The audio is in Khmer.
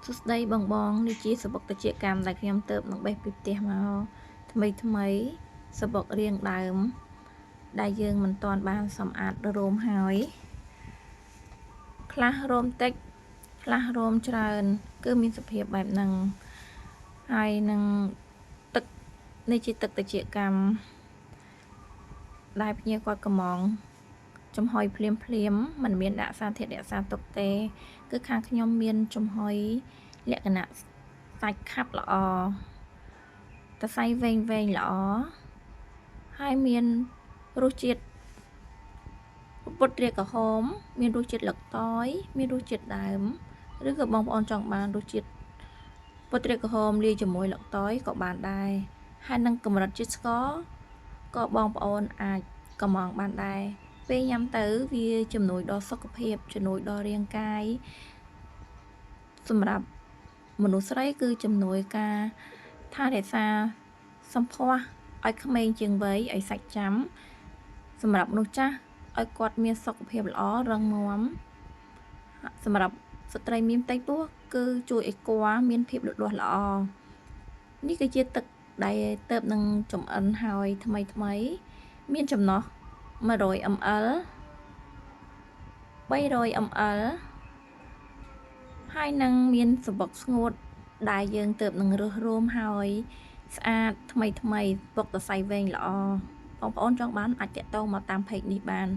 សួស្តីបងនេះជាសបុកតិចកម្មដែលខ្ញុំទៅនឹងបេះពីផ្ទះមកថ្មីសបុករៀងដើមដែលយើងមិនទាន់បានសម្អាតរោមហើយខ្លះរោមតិចខ្លះរោមច្រើនគឺមានសភាពបែបហ្នឹងហើយនឹងទឹកនេះជាទឹកតិចកម្មដែលភ្ញៀវគាត់កំងចំហុយភ្លាមមិនមានដាក់សារធាតុរក្សាទុកទេគឺខាងខ្ញុំមានចំហុយលក្ខណៈសាច់ខាប់ល្អតសៃវែងល្អហើយមានរសជាតិពុតរាក្រហមមានរសជាតិលឹកតយមានរសជាតិដើមឬក៏បងប្អូនចង់បានរសជាតិពុតរាក្រហមលាយជាមួយលឹកតយក៏បានដែរហើយនឹងកម្រិតជាតិស្ករក៏បងប្អូនអាចកំងបានដែរពេលញ៉ាំទៅវាជំនួយដល់សុខភាពជំនួយដល់រាងកាយសម្រាប់មនុស្សស្រីគឺជំនួយការថែរក្សាសម្ផស្សឲ្យក្មេងជាងវ័យឲ្យសាច់ចាំសម្រាប់មនុស្សចាស់ឲ្យគាត់មានសុខភាពល្អរឹងមាំសម្រាប់ស្ត្រីមានផ្ទៃពោះគឺជួយឲ្យគាត់មានភាពលូតលាស់ល្អនេះគឺជាទឹកដែលទៅនឹងចំអិនហើយថ្មីមានចំណុះ100 ml 300 ml ហើយនឹងមានសបុកស្ងួតដែលយើងទៅនឹងរើសរោមហើយស្អាតថ្មីពុកតសៃវែងល្អបងប្អូនចង់បានអាចតាក់ទងមកតាមเพจនេះបាន